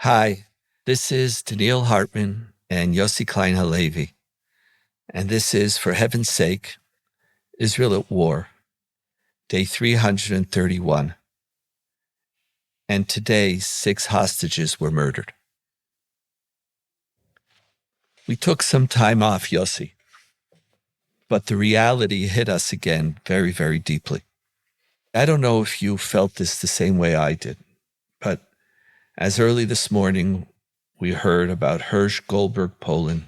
Hi, this is Donniel Hartman and Yossi Klein Halevi, and this is, for heaven's sake, Israel at War, day 331. And today, 6 hostages were murdered. We took some time off, Yossi, but the reality hit us again very, very deeply. I don't know if you felt this the same way I did, but as early this morning, we heard about Hersh Goldberg-Polin,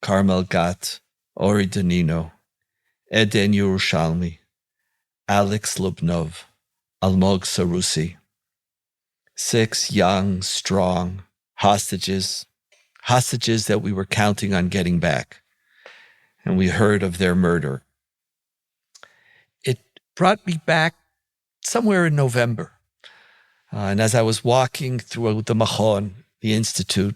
Carmel Gat, Ori Danino, Yerushalmi, Lobanov, Almog Sarusi. 6 young, strong hostages that we were counting on getting back. And we heard of their murder. It brought me back somewhere in November. And as I was walking through the Machon, the Institute,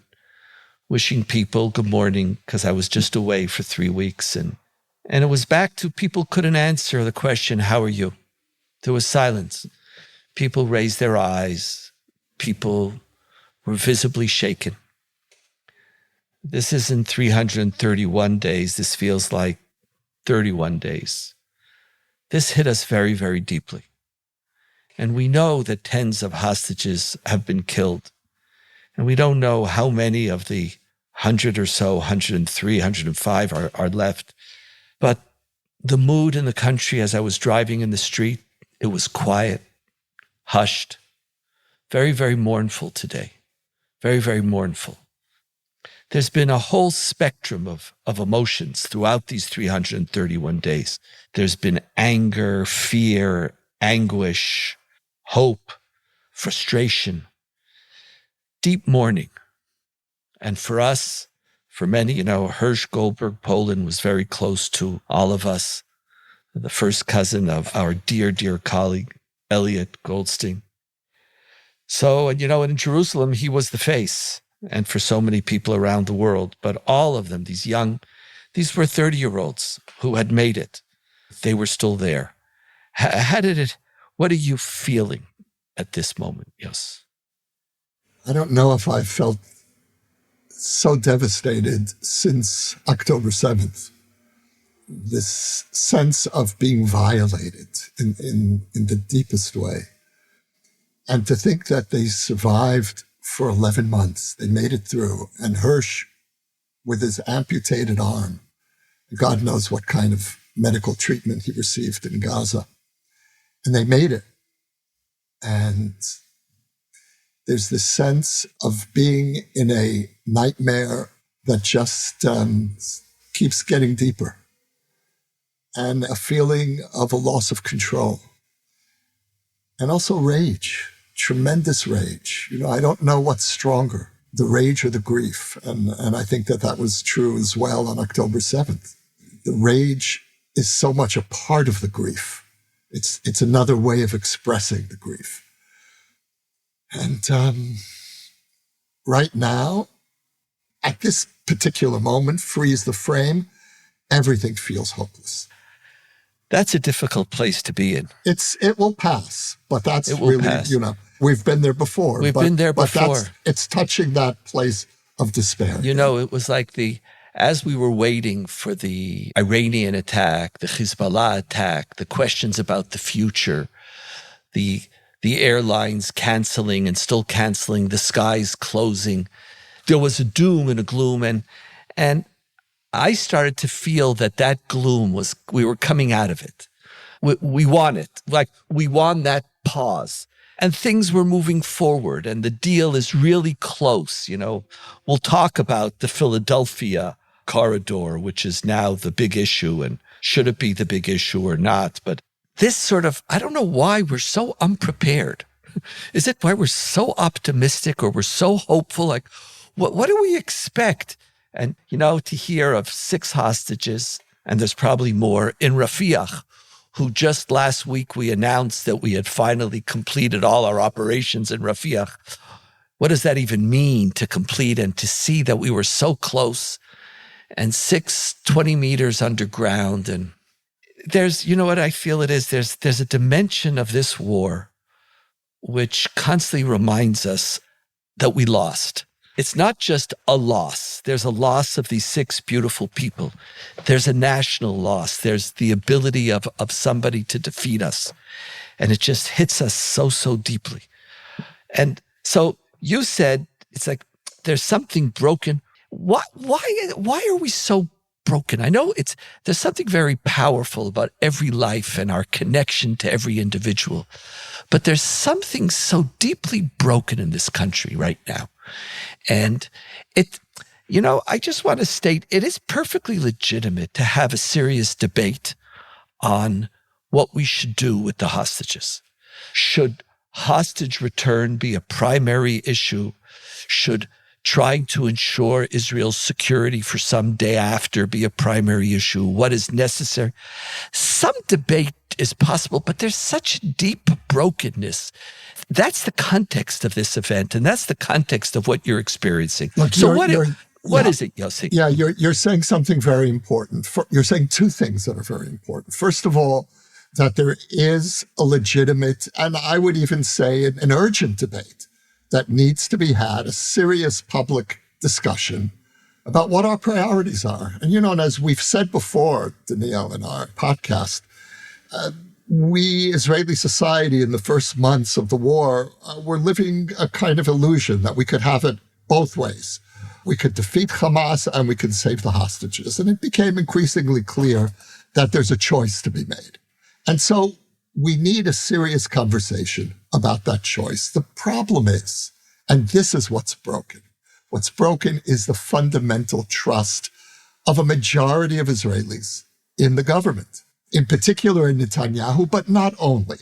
wishing people good morning, because I was just away for 3 weeks. And it was back to people couldn't answer the question, how are you? There was silence. People raised their eyes. People were visibly shaken. This isn't 331 days. This feels like 31 days. This hit us very, very deeply. And we know that tens of hostages have been killed. And we don't know how many of the 100 or so, 103, 105 are left. But the mood in the country as I was driving in the street, it was quiet, hushed, very, very mournful today. Very, very mournful. There's been a whole spectrum of emotions throughout these 331 days. There's been anger, fear, anguish, hope, frustration, deep mourning. And for us, for many, Hersh Goldberg-Polin was very close to all of us, the first cousin of our dear, dear colleague, Eliot Goldstein. So, and in Jerusalem, he was the face, and for so many people around the world, but all of them, these were 30-year-olds who had made it. They were still there. What are you feeling at this moment, Yos? I don't know if I've felt so devastated since October 7th. This sense of being violated in the deepest way. And to think that they survived for 11 months, they made it through, and Hersh, with his amputated arm, God knows what kind of medical treatment he received in Gaza, and they made it. And there's this sense of being in a nightmare that just keeps getting deeper, and a feeling of a loss of control, and also rage, tremendous rage. I don't know what's stronger, the rage or the grief, and I think that was true as well on October 7th. The rage is so much a part of the grief. It's another way of expressing the grief. And right now, at this particular moment, freeze the frame, everything feels hopeless. That's a difficult place to be in. It will pass, but that's really, pass. We've been there before. But it's touching that place of despair. It was like as we were waiting for the Iranian attack, the Hezbollah attack, the questions about the future, the airlines canceling and still canceling, the skies closing. There was a doom and a gloom, and I started to feel that gloom we were coming out of it. We won it. Like, we won that pause. And things were moving forward, and the deal is really close. We'll talk about the Philadelphia corridor, which is now the big issue, and should it be the big issue or not? But this I don't know why we're so unprepared. Is it why we're so optimistic, or we're so hopeful? Like, what do we expect? And, to hear of 6 hostages, and there's probably more, in Rafah, who just last week we announced that we had finally completed all our operations in Rafah. What does that even mean, to complete, and to see that we were so close, and 20 meters underground? And there's, what I feel it is, there's a dimension of this war which constantly reminds us that we lost. It's not just a loss. There's a loss of these 6 beautiful people. There's a national loss. There's the ability of somebody to defeat us. And it just hits us so deeply. And so you said, it's like, there's something broken. Why are we so broken? I know there's something very powerful about every life and our connection to every individual. But there's something so deeply broken in this country right now. And I just want to state, it is perfectly legitimate to have a serious debate on what we should do with the hostages. Should hostage return be a primary issue? Should trying to ensure Israel's security for some day after be a primary issue? What is necessary? Some debate is possible, but there's such deep brokenness. That's the context of this event, and that's the context of what you're experiencing. Look, so what is it, Yossi? Yeah, you're saying something very important. You're saying 2 things that are very important. First of all, that there is a legitimate, and I would even say an urgent debate that needs to be had, a serious public discussion about what our priorities are. And, as we've said before, Donniel, in our podcast, we, Israeli society, in the first months of the war, were living a kind of illusion that we could have it both ways. We could defeat Hamas and we could save the hostages. And it became increasingly clear that there's a choice to be made. And so we need a serious conversation about that choice. The problem is, and this is what's broken is the fundamental trust of a majority of Israelis in the government, in particular in Netanyahu, but not only.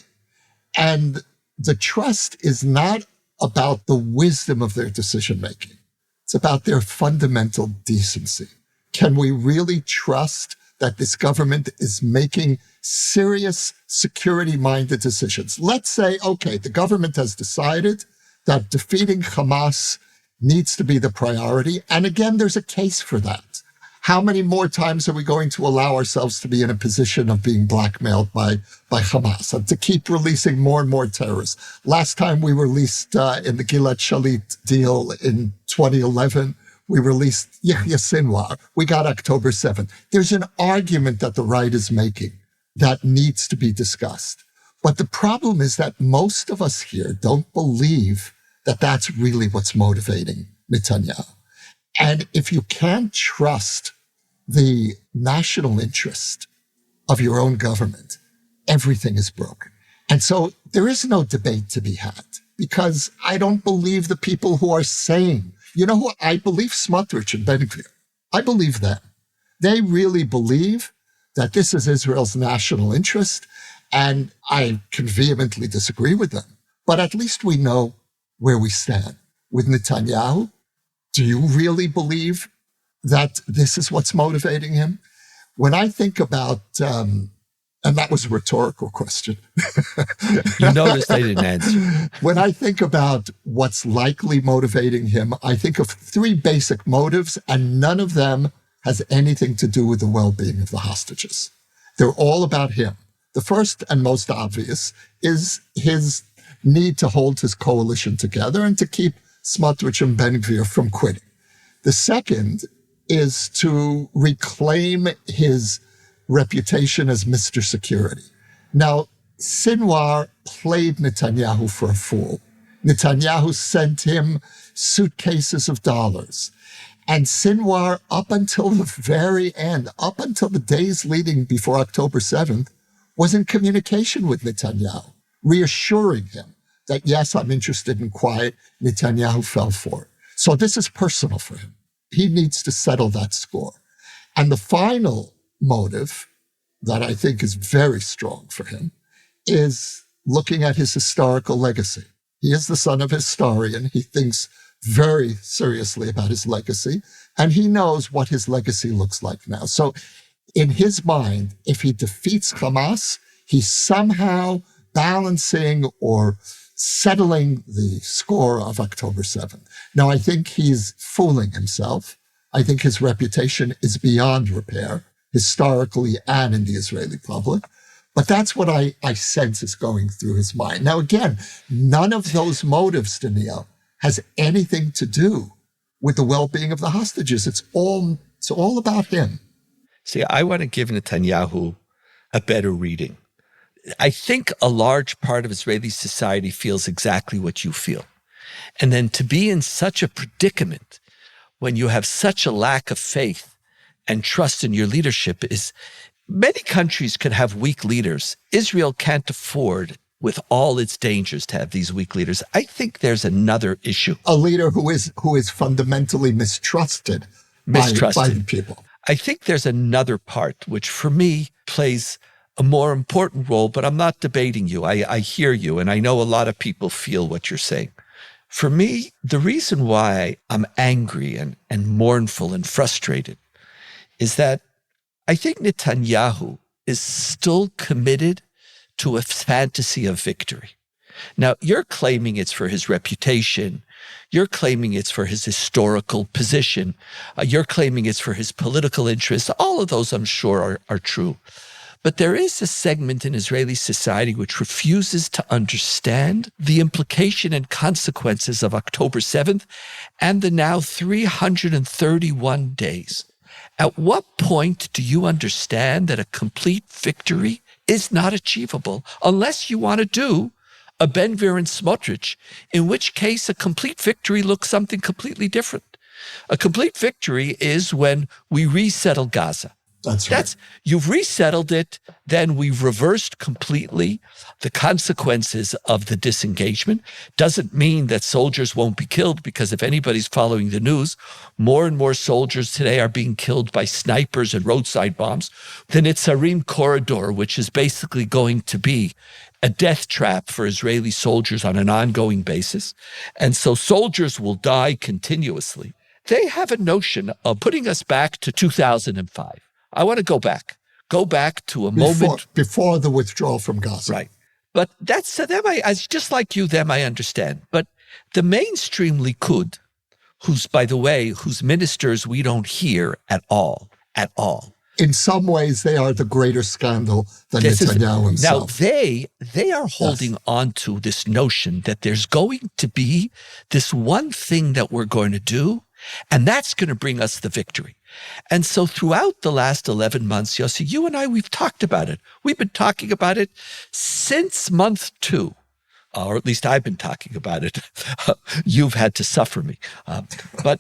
And the trust is not about the wisdom of their decision-making. It's about their fundamental decency. Can we really trust that this government is making serious security-minded decisions? Let's say, okay, the government has decided that defeating Hamas needs to be the priority. And again, there's a case for that. How many more times are we going to allow ourselves to be in a position of being blackmailed by Hamas and to keep releasing more and more terrorists? Last time we released in the Gilad Shalit deal in 2011, we released Yahya Sinwar. We got October 7th. There's an argument that the right is making that needs to be discussed. But the problem is that most of us here don't believe that that's really what's motivating Netanyahu. And if you can't trust the national interest of your own government, everything is broken. And so there is no debate to be had, because I don't believe the people who are saying, who I believe, Smotrich and Ben-Gvir. I believe them. They really believe that this is Israel's national interest, and I can vehemently disagree with them. But at least we know where we stand. With Netanyahu, do you really believe that this is what's motivating him? When I think about, and that was a rhetorical question. You noticed I didn't answer. When I think about what's likely motivating him, I think of 3 basic motives, and none of them has anything to do with the well-being of the hostages. They're all about him. The first and most obvious is his need to hold his coalition together and to keep Smotrich and Ben-Gvir from quitting. The second is to reclaim his reputation as Mr. Security. Now, Sinwar played Netanyahu for a fool. Netanyahu sent him suitcases of dollars. And Sinwar, up until the very end, up until the days leading before October 7th, was in communication with Netanyahu, reassuring him that, yes, I'm interested in quiet. Netanyahu fell for it. So this is personal for him. He needs to settle that score. And the final motive that I think is very strong for him is looking at his historical legacy. He is the son of a historian. He thinks very seriously about his legacy, and he knows what his legacy looks like now. So in his mind, if he defeats Hamas, he's somehow balancing or settling the score of October 7th. Now, I think he's fooling himself. I think his reputation is beyond repair, historically and in the Israeli public. But that's what I sense is going through his mind. Now, again, none of those motives, Donniel, has anything to do with the well-being of the hostages. It's all about him. See, I want to give Netanyahu a better reading. I think a large part of Israeli society feels exactly what you feel. And then to be in such a predicament when you have such a lack of faith and trust in your leadership is, many countries can have weak leaders. Israel can't afford, with all its dangers, to have these weak leaders. I think there's another issue. A leader who is fundamentally mistrusted. By the people. I think there's another part, which for me plays a more important role, but I'm not debating you. I hear you, and I know a lot of people feel what you're saying. For me, the reason why I'm angry and mournful and frustrated is that I think Netanyahu is still committed to a fantasy of victory. Now, you're claiming it's for his reputation. You're claiming it's for his historical position. You're claiming it's for his political interests. All of those, I'm sure, are true. But there is a segment in Israeli society which refuses to understand the implication and consequences of October 7th and the now 331 days. At what point do you understand that a complete victory is not achievable unless you want to do a Ben Gvir and Smotrich, in which case a complete victory looks something completely different. A complete victory is when we resettle Gaza. That's right. You've resettled it, then we've reversed completely the consequences of the disengagement. Doesn't mean that soldiers won't be killed, because if anybody's following the news, more and more soldiers today are being killed by snipers and roadside bombs. The Nitzarim corridor, which is basically going to be a death trap for Israeli soldiers on an ongoing basis. And so soldiers will die continuously. They have a notion of putting us back to 2005. I want to go back to a moment before the withdrawal from Gaza. Right. But that's them. Just like you, them I understand. But the mainstream Likud, whose ministers we don't hear at all. In some ways, they are the greater scandal than Netanyahu himself. Now, they are holding on to this notion that there's going to be this one thing that we're going to do, and that's going to bring us the victory. And so throughout the last 11 months, Yossi, you and I, we've talked about it. We've been talking about it since month 2, or at least I've been talking about it. You've had to suffer me. But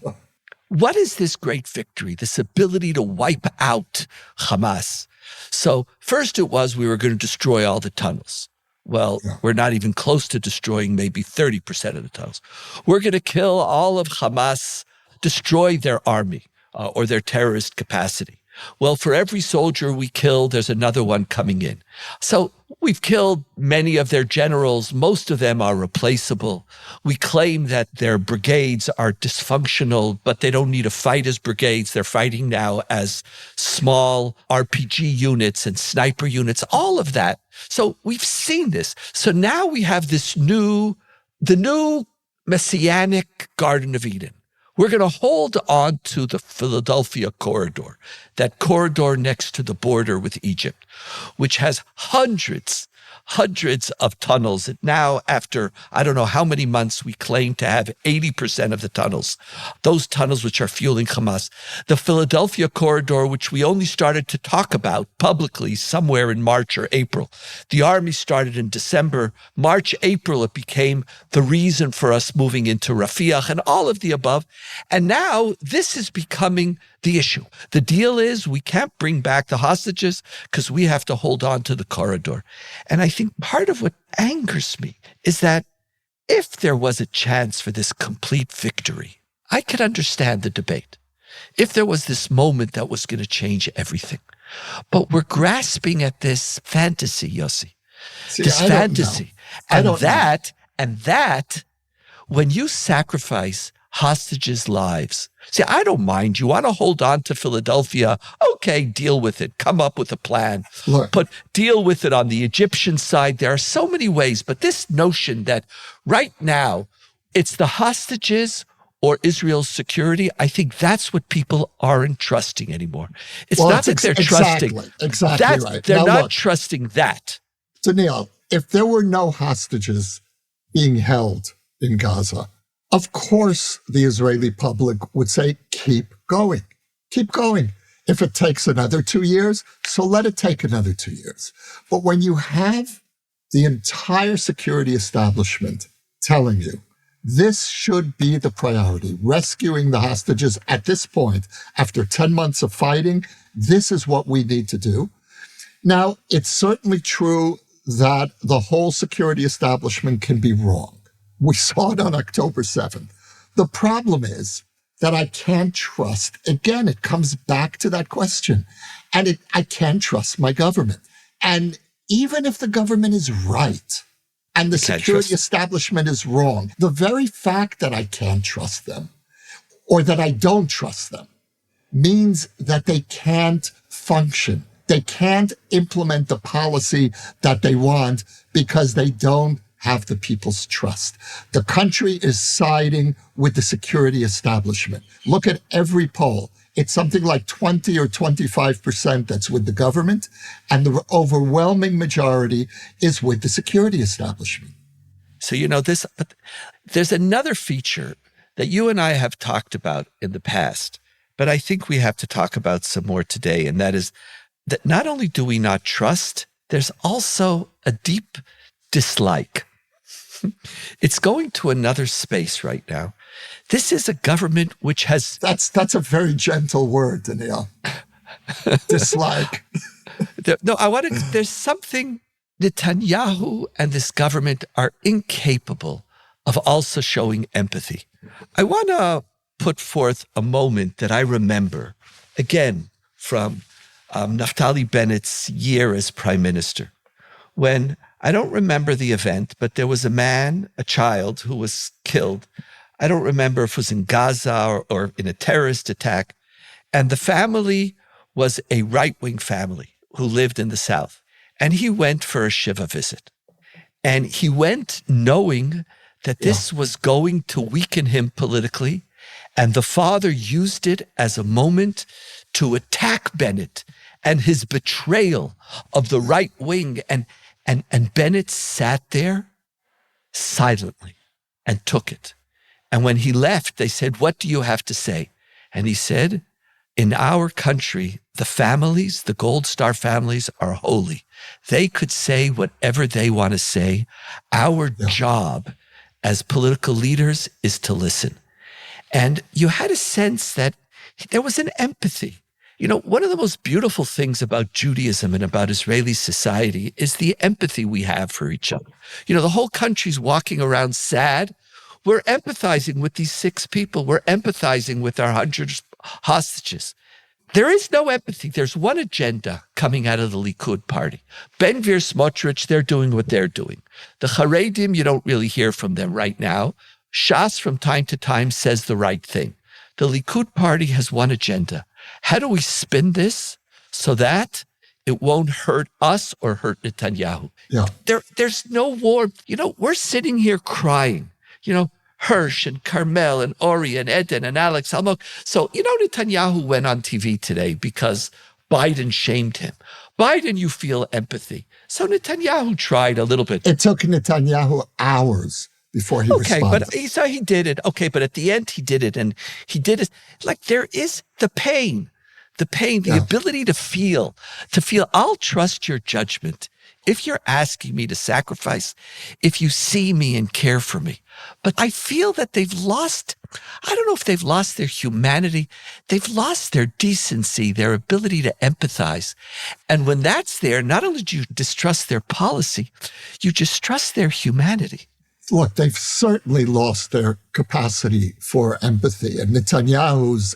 what is this great victory, this ability to wipe out Hamas? So first it was we were going to destroy all the tunnels. Well, we're not even close to destroying maybe 30% of the tunnels. We're going to kill all of Hamas, destroy their army. Or their terrorist capacity. Well, for every soldier we kill, there's another one coming in. So we've killed many of their generals. Most of them are replaceable. We claim that their brigades are dysfunctional, but they don't need to fight as brigades. They're fighting now as small RPG units and sniper units, all of that. So we've seen this. So now we have the new messianic Garden of Eden. We're going to hold on to the Philadelphia corridor, that corridor next to the border with Egypt, which has hundreds of tunnels. And now, after I don't know how many months, we claim to have 80% of the tunnels, those tunnels which are fueling Hamas. The Philadelphia corridor, which we only started to talk about publicly somewhere in March or April. The army started in December. March, April, it became the reason for us moving into Rafah and all of the above. And now this is becoming the issue. The deal is we can't bring back the hostages because we have to hold on to the corridor. And I think part of what angers me is that if there was a chance for this complete victory, I could understand the debate. If there was this moment that was going to change everything. But we're grasping at this fantasy, Yossi. This fantasy. And that, when you sacrifice hostages' lives. See, I don't mind. You want to hold on to Philadelphia? Okay, deal with it. Come up with a plan. But deal with it on the Egyptian side. There are so many ways. But this notion that right now it's the hostages or Israel's security, I think that's what people aren't trusting anymore. It's not that they're trusting. Exactly right. They're not trusting that. Donniel, if there were no hostages being held in Gaza, Of course, the Israeli public would say, keep going, keep going. If it takes another 2 years, so let it take another 2 years. But when you have the entire security establishment telling you, this should be the priority, rescuing the hostages at this point, after 10 months of fighting, this is what we need to do. Now, it's certainly true that the whole security establishment can be wrong. We saw it on October 7th. The problem is that I can't trust, again, it comes back to that question, and I can't trust my government. And even if the government is right and the security establishment is wrong, the very fact that I can't trust them or that I don't trust them means that they can't function. They can't implement the policy that they want because they don't have the people's trust. The country is siding with the security establishment. Look at every poll. It's something like 20 or 25% that's with the government, and the overwhelming majority is with the security establishment. So, but there's another feature that you and I have talked about in the past, but I think we have to talk about some more today, and that is that not only do we not trust, there's also a deep dislike. It's going to another space right now. This is a government which has... That's a very gentle word, Donniel. Dislike. No, there's something Netanyahu and this government are incapable of also showing empathy. I want to put forth a moment that I remember, again, from Naftali Bennett's year as prime minister, when I don't remember the event, but there was a child who was killed. I don't remember if it was in Gaza or in a terrorist attack. And the family was a right-wing family who lived in the South. And he went for a Shiva visit. And he went knowing that this was going to weaken him politically. And the father used it as a moment to attack Bennett and his betrayal of the right wing. And Bennett sat there silently and took it. And when he left, they said, "What do you have to say?" And he said, "In our country, the families, the Gold Star families, are holy. They could say whatever they want to say. Our job as political leaders is to listen." And you had a sense that there was an empathy. One of the most beautiful things about Judaism and about Israeli society is the empathy we have for each other. The whole country's walking around sad. We're empathizing with these 6 people. We're empathizing with our 100 hostages. There is no empathy. There's one agenda coming out of the Likud party. Ben Gvir, Smotrich, they're doing what they're doing. The Haredim, you don't really hear from them right now. Shas from time to time says the right thing. The Likud party has one agenda. How do we spin this so that it won't hurt us or hurt Netanyahu? Yeah. There's no warmth. We're sitting here crying. Hersh and Carmel and Ori and Eden and Alex Almog. So, Netanyahu went on TV today because Biden shamed him. Biden, you feel empathy. So Netanyahu tried a little bit. It took Netanyahu hours before he responded. So he did it. Okay, but at the end he did it, and he did it. Like, there is the pain, the ability to feel, I'll trust your judgment. If you're asking me to sacrifice, if you see me and care for me. But I feel that I don't know if they've lost their humanity. They've lost their decency, their ability to empathize. And when that's there, not only do you distrust their policy, you distrust their humanity. Look, they've certainly lost their capacity for empathy. And Netanyahu's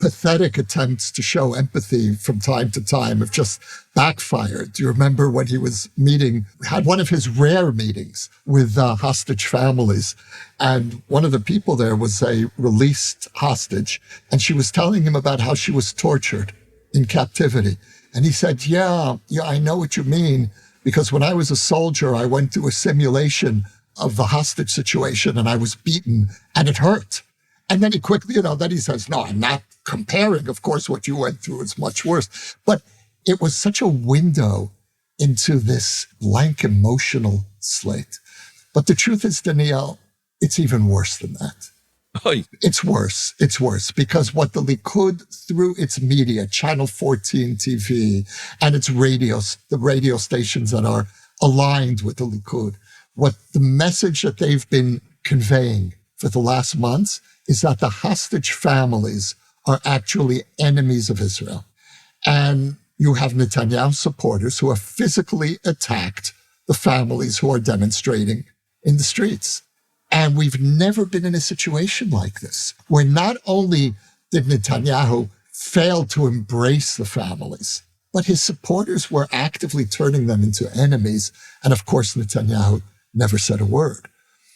pathetic attempts to show empathy from time to time have just backfired. Do you remember when he had one of his rare meetings with hostage families, and one of the people there was a released hostage, and she was telling him about how she was tortured in captivity. And he said, yeah, I know what you mean, because when I was a soldier, I went through a simulation of the hostage situation and I was beaten and it hurt. And then he quickly, then he says, no, I'm not comparing. Of course, what you went through is much worse. But it was such a window into this blank emotional slate. But the truth is, Donniel, it's even worse than that. Oy. It's worse. It's worse because what the Likud, through its media, Channel 14 TV, and its radios, the radio stations that are aligned with the Likud, what the message that they've been conveying for the last months is that the hostage families are actually enemies of Israel. And you have Netanyahu supporters who have physically attacked the families who are demonstrating in the streets. And we've never been in a situation like this, where not only did Netanyahu fail to embrace the families, but his supporters were actively turning them into enemies. And of course, Netanyahu never said a word.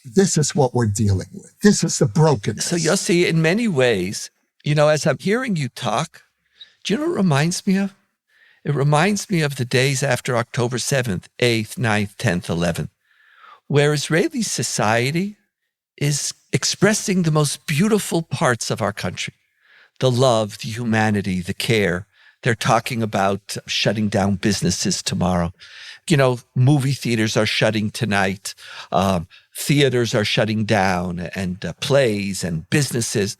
This is what we're dealing with. This is the brokenness. So Yossi, in many ways, as I'm hearing you talk, do you know what it reminds me of? It reminds me of the days after October 7th, 8th, 9th, 10th, 11th, where Israeli society is expressing the most beautiful parts of our country. The love, the humanity, the care. They're talking about shutting down businesses tomorrow. Movie theaters are shutting tonight. Theaters are shutting down, and plays and businesses.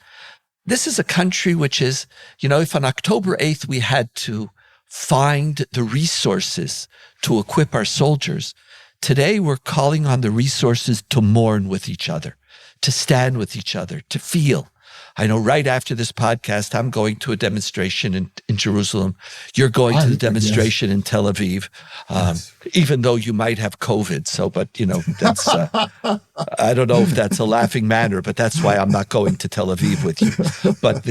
This is a country which is, if on October 8th we had to find the resources to equip our soldiers, today we're calling on the resources to mourn with each other, to stand with each other, to feel. I know right after this podcast, I'm going to a demonstration in Jerusalem. You're going to the demonstration in Tel Aviv, even though you might have COVID. So, but, that's, I don't know if that's a laughing matter, but that's why I'm not going to Tel Aviv with you. But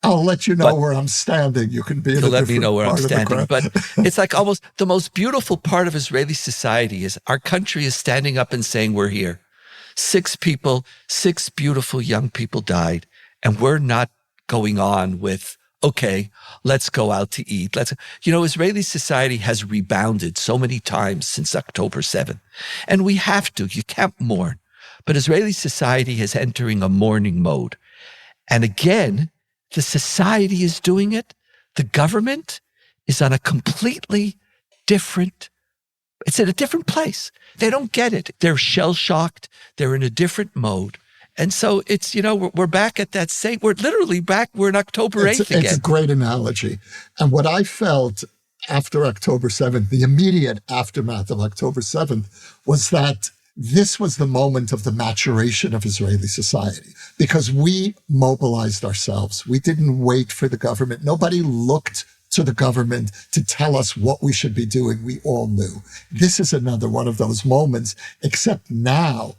I'll let you know where I'm standing. You can be in a let me know where I'm part of the standing. crowd. But it's like almost the most beautiful part of Israeli society is our country is standing up and saying, we're here. 6 beautiful young people died. And we're not going on with, okay, let's go out to eat. Israeli society has rebounded so many times since October 7th. And we have to. You can't mourn. But Israeli society is entering a mourning mode. And again, the society is doing it. The government is on a completely different, it's in a different place. They don't get it. They're shell-shocked. They're in a different mode. And so it's, we're back at that same, we're literally back, we're in October 8th again. It's a great analogy. And what I felt after October 7th, the immediate aftermath of October 7th, was that this was the moment of the maturation of Israeli society, because we mobilized ourselves. We didn't wait for the government. Nobody looked to the government to tell us what we should be doing. We all knew. This is another one of those moments, except now,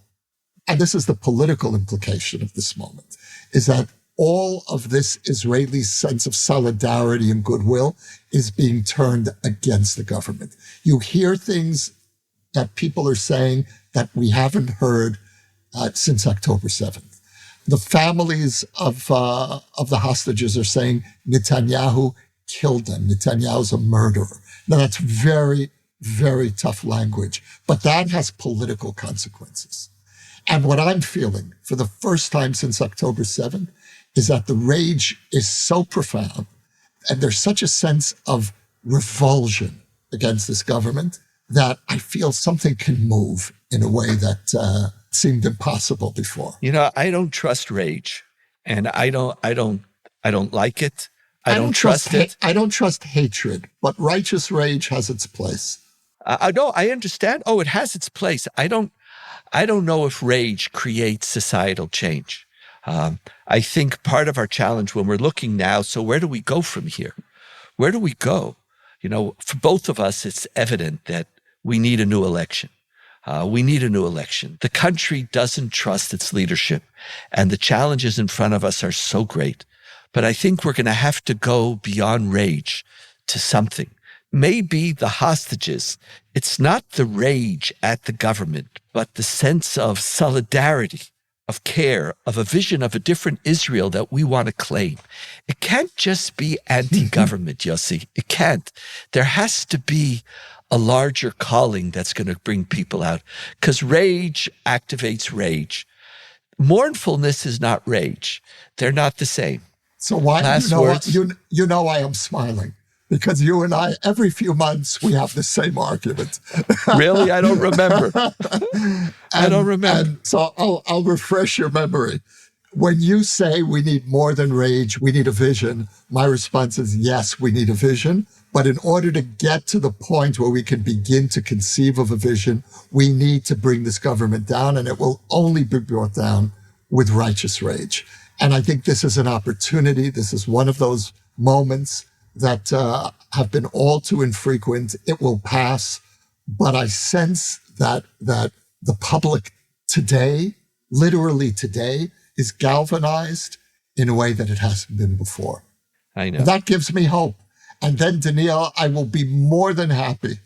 and this is the political implication of this moment, is that all of this Israeli sense of solidarity and goodwill is being turned against the government. You hear things that people are saying that we haven't heard since October 7th. The families of the hostages are saying Netanyahu killed them. Netanyahu's a murderer. Now, that's very, very tough language, but that has political consequences. And what I'm feeling for the first time since October 7th is that the rage is so profound and there's such a sense of revulsion against this government that I feel something can move in a way that seemed impossible before. I don't trust rage, and I don't like it. I don't trust it. I don't trust hatred, but righteous rage has its place. No, I understand. Oh, it has its place. I don't know if rage creates societal change. I think part of our challenge when we're looking now, so where do we go from here? Where do we go? For both of us, it's evident that we need a new election. We need a new election. The country doesn't trust its leadership, and the challenges in front of us are so great. But I think we're going to have to go beyond rage to something. Maybe the hostages, it's not the rage at the government, but the sense of solidarity, of care, of a vision of a different Israel that we want to claim. It can't just be anti-government, Yossi. It can't. There has to be a larger calling that's going to bring people out, because rage activates rage. Mournfulness is not rage. They're not the same. So why, you know I am smiling, because you and I, every few months, we have the same argument. Really? I don't remember. I don't remember. And so I'll refresh your memory. When you say we need more than rage, we need a vision, my response is yes, we need a vision. But in order to get to the point where we can begin to conceive of a vision, we need to bring this government down, and it will only be brought down with righteous rage. And I think this is an opportunity. This is one of those moments that have been all too infrequent. It will pass. But I sense that the public today, literally today, is galvanized in a way that it hasn't been before. I know. And that gives me hope. And then, Donniel, I will be more than happy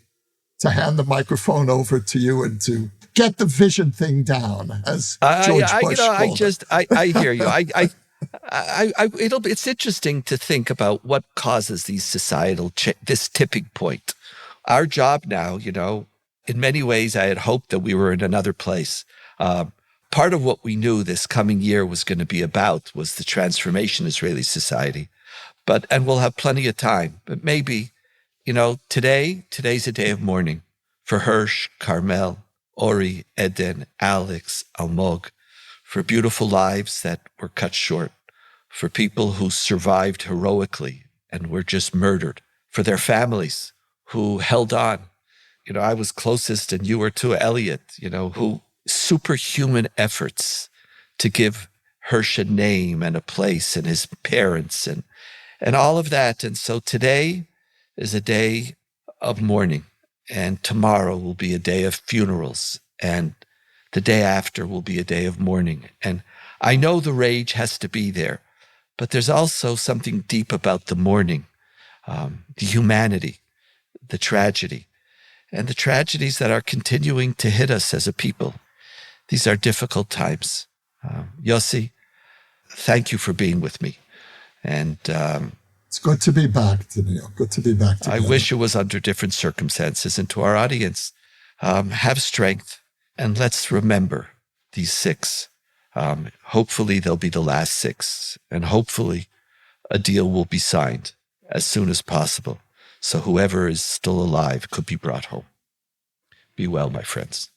to hand the microphone over to you and to get the vision thing down, as George Bush called it. I hear you. It's interesting to think about what causes these this tipping point. Our job now, in many ways, I had hoped that we were in another place. Part of what we knew this coming year was going to be about was the transformation of Israeli society. And we'll have plenty of time. But maybe, today's a day of mourning for Hersh, Carmel, Ori, Eden, Alex, Almog, for beautiful lives that were cut short, for people who survived heroically and were just murdered, for their families who held on. I was closest, and you were too, Eliot, who superhuman efforts to give Hersh a name and a place, and his parents and all of that. And so today is a day of mourning, and tomorrow will be a day of funerals, and the day after will be a day of mourning. And I know the rage has to be there, but there's also something deep about the mourning, the humanity, the tragedy, and the tragedies that are continuing to hit us as a people. These are difficult times. Yossi, thank you for being with me. And it's good to be back, Donniel. Good to be back together. I wish it was under different circumstances. And to our audience, have strength, and let's remember these 6. Hopefully they'll be the last 6, and hopefully a deal will be signed as soon as possible, so whoever is still alive could be brought home. Be well, my friends.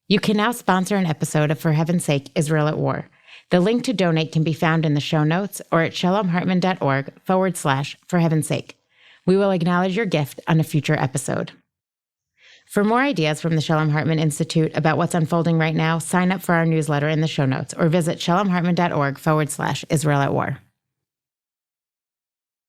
You can now sponsor an episode of For Heaven's Sake, Israel at War. The link to donate can be found in the show notes or at shalomhartman.org/For Heaven's Sake. We will acknowledge your gift on a future episode. For more ideas from the Shalom Hartman Institute about what's unfolding right now, sign up for our newsletter in the show notes or visit shalomhartman.org/Israel at War.